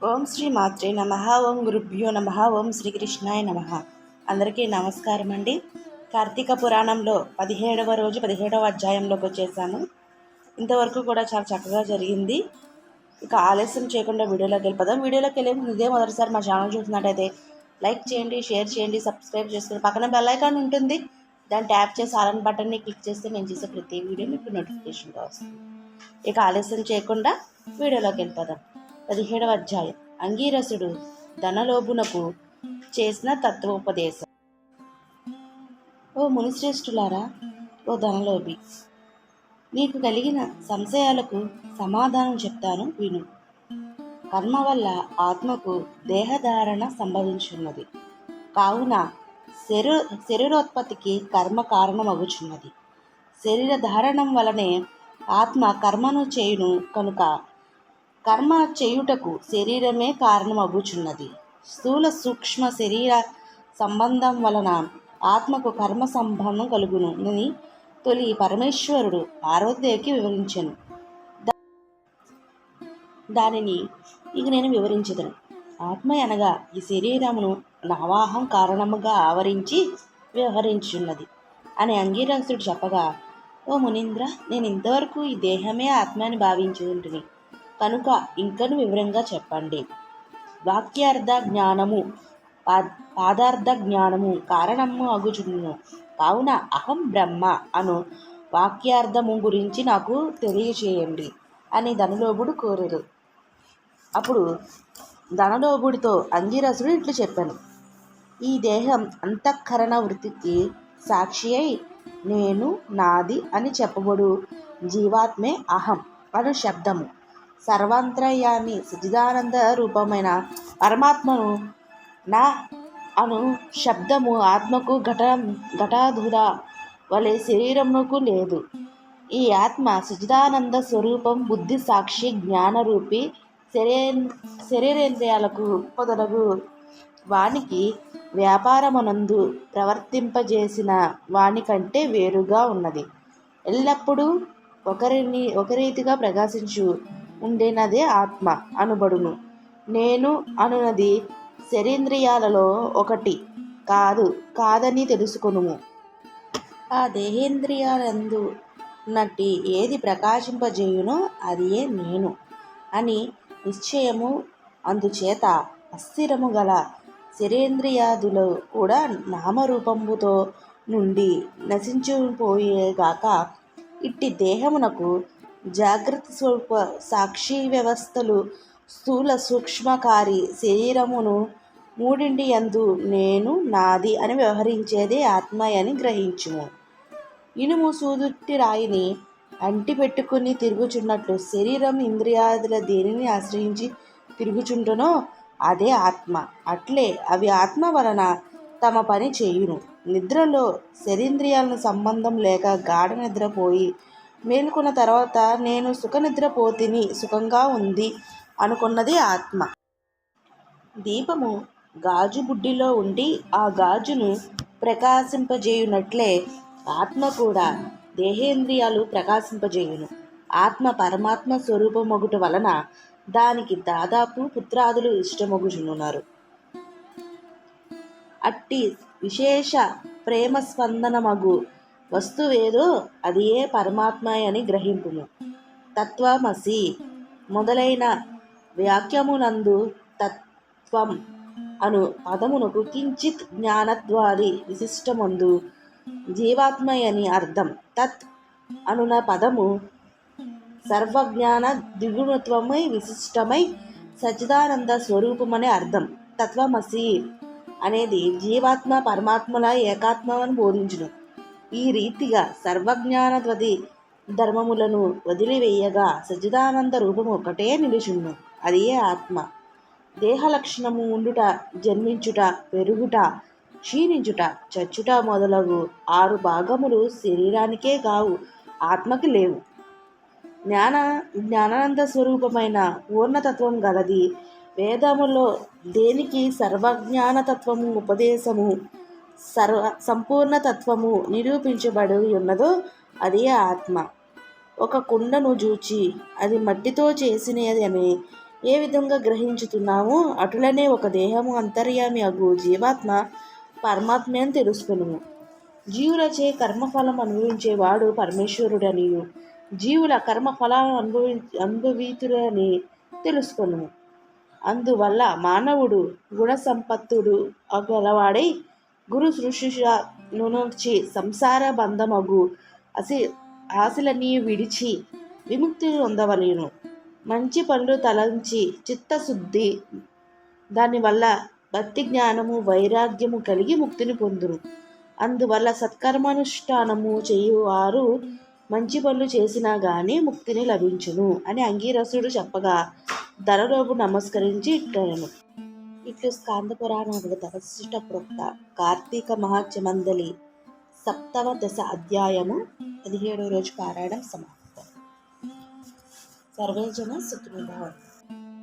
ఓం శ్రీ మాత్రే నమః. ఓం గురుభ్యో నమః. ఓం శ్రీకృష్ణాయ నమః. అందరికీ నమస్కారం అండి. కార్తీక పురాణంలో 17వ రోజు 17వ అధ్యాయంలోకి వచ్చేసాము. ఇంతవరకు కూడా చాలా చక్కగా జరిగింది. ఇక ఆలస్యం చేయకుండా వీడియోలోకి వెళ్ళిపోదాం. వీడియోలోకి వెళ్ళే ముందు ఇదే మొదటిసారి మా ఛానల్ చూసినట్టయితే లైక్ చేయండి, షేర్ చేయండి, సబ్స్క్రైబ్ చేసుకుని పక్కన బెల్ ఐకాన్ ఉంటుంది. దాన్ని ట్యాప్ చేసి ఆల్ బటన్ని క్లిక్ చేస్తే నేను చేసే ప్రతి వీడియో మీకు నోటిఫికేషన్గా వస్తుంది. ఇక ఆలస్యం చేయకుండా వీడియోలోకి వెళ్ళిపోదాం. 17వ అధ్యాయం. అంగీరసుడు ధనలోభునకు చేసిన తత్వోపదేశం. ఓ మునిశ్రేష్ఠులారా, ఓ ధనలోభి, నీకు కలిగిన సంశయాలకు సమాధానం చెప్తాను, విను. కర్మ వల్ల ఆత్మకు దేహధారణ సంభవించున్నది. కావున శరీరోత్పత్తికి కర్మ కారణమగుచున్నది. శరీర ధారణం వలనే ఆత్మ కర్మను చేయును కనుక కర్మ చేయుటకు శరీరమే కారణమగుచున్నది. స్థూల సూక్ష్మ శరీర సంబంధం వలన ఆత్మకు కర్మ సంబంధం కలుగును అని తొలి పరమేశ్వరుడు పార్వతీదేవికి వివరించెను. దానిని ఇక నేను వివరించదను. ఆత్మ అనగా ఈ శరీరమును నవాహం కారణముగా ఆవరించి వ్యవహరించున్నది అని అంగీరసుడు చెప్పగా, ఓ మునీంద్ర, నేను ఇంతవరకు ఈ దేహమే ఆత్మ అని భావించుంటిని కనుక ఇంకను వివరంగా చెప్పండి. వాక్యార్థ జ్ఞానము పాదార్థ జ్ఞానము కారణము అగుచును. కావున అహం బ్రహ్మ అను వాక్యార్థము గురించి నాకు తెలియచేయండి అని ధనలోభుడు కోరారు. అప్పుడు ధనలోభుడితో అంగీరసుడు ఇట్లు చెప్పాను. ఈ దేహం అంతఃకరణ వృత్తికి సాక్షి అయి నేను, నాది అని చెప్పబడు జీవాత్మే అహం అను శబ్దము. సర్వాంతర్యామి సచ్చిదానంద రూపమైన పరమాత్మను నా అను శబ్దము ఆత్మకు ఘటాధుర వలె శరీరమునకు లేదు. ఈ ఆత్మ సచ్చిదానంద స్వరూపం, బుద్ధి సాక్షి, జ్ఞానరూపి శరీరేంద్రియాలకు మొదలగు వానికి వ్యాపారమునందు ప్రవర్తింపజేసిన వాని కంటే వేరుగా ఉన్నది. ఎల్లప్పుడూ ఒకరీతిగా ప్రకాశించు ఉండేనదే ఆత్మ అనబడును. నేను అనున్నది శరీంద్రియాలలో ఒకటి కాదని తెలుసుకొనుము. ఆ దేహేంద్రియాలందు నట్టి ఏది ప్రకాశింపజేయునో అదియే నేను అని నిశ్చయము. అందుచేత అస్థిరము గల శరీంద్రియాదులు కూడా నామరూపముతో నుండి నశించిపోయేగాక ఇట్టి దేహమునకు జాగ్రత్త స్వరూప సాక్షి వ్యవస్థలు స్థూల సూక్ష్మకారి శరీరమును మూడింటి యందు నేను, నాది అని వ్యవహరించేదే ఆత్మ అని గ్రహించుము. ఇనుము సూదుట్టి రాయిని అంటి పెట్టుకుని తిరుగుచున్నట్లు శరీరం ఇంద్రియాదుల దేనిని ఆశ్రయించి తిరుగుచుంటునో అదే ఆత్మ. అట్లే అవి ఆత్మ వలన తమ పని చేయును. నిద్రలో శరీంద్రియాలను సంబంధం లేక గాఢ నిద్రపోయి మేలుకున్న తర్వాత నేను సుఖనిద్రపోతిని, సుఖంగా ఉంది అనుకున్నది ఆత్మ. దీపము గాజు బుడ్డిలో ఉండి ఆ గాజును ప్రకాశింపజేయునట్లే ఆత్మ కూడా దేహేంద్రియాలు ప్రకాశింపజేయును. ఆత్మ పరమాత్మ స్వరూపమగుట వలన దానికి దాదాపు పుత్రాదులు ఇష్టమగుచున్నారు. అట్టి విశేష ప్రేమ స్పందనమగు వస్తువేదో అది ఏ పరమాత్మ అని గ్రహింపుము. తత్వమసి మొదలైన వాక్యమునందు తత్వం అను పదమునకు కించిత్ జ్ఞానత్వాది విశిష్టమందు జీవాత్మయని అర్థం. తత్ అనున పదము సర్వజ్ఞాన ద్విగుణత్వమై విశిష్టమై సచ్చిదానంద స్వరూపమనే అర్థం. తత్వమసి అనేది జీవాత్మ పరమాత్మల ఏకాత్మను బోధించును. ఈ రీతిగా సర్వజ్ఞానత్వది ధర్మములను వదిలివేయగా సచ్చిదానంద రూపము ఒకటే నిలుచును. అది ఏ ఆత్మ. దేహ లక్షణము ఉండుట, జన్మించుట, పెరుగుట, క్షీణించుట, చచ్చుట మొదలగు 6 భాగములు శరీరానికే కావు, ఆత్మకి లేవు. జ్ఞానానంద స్వరూపమైన పూర్ణతత్వం గలది. వేదములో దేనికి సర్వజ్ఞానతత్వము ఉపదేశము సంపూర్ణతత్వము నిరూపించబడి ఉన్నదో అదే ఆత్మ. ఒక కుండను జూచి అది మట్టితో చేసినది అని ఏ విధంగా గ్రహించుతున్నామో అటులనే ఒక దేహము అంతర్యామి అగు జీవాత్మ పరమాత్మే అని తెలుసుకును. జీవులచే కర్మఫలం అనుభవించేవాడు పరమేశ్వరుడనియు జీవుల కర్మఫలాలను అనుభవీతుడని తెలుసుకును. అందువల్ల మానవుడు గుణసంపత్తుడు గలవాడై గురు శుశ్రూష నుంచి సంసార బంధమగు ఆశలన్నీ విడిచి విముక్తి పొందవలెను. మంచి పనులు తలంచి చిత్తశుద్ధి దానివల్ల భక్తి జ్ఞానము వైరాగ్యము కలిగి ముక్తిని పొందును. అందువల్ల సత్కర్మానుష్ఠానము చేయువారు మంచి పనులు చేసినా గాని ముక్తిని లభించును అని అంగీరసుడు చెప్పగా ధనలోపు నమస్కరించి ఇట్లనెను. ఇట్లు స్కాంద పురాణములు తపస్సుట ప్రోక్త కార్తీక మహాత్మ్యమందలి 7వ దశ అధ్యాయము 17వ రోజు పారాయణం సమాప్తం. సర్వే జన సుఖినో భవంతు.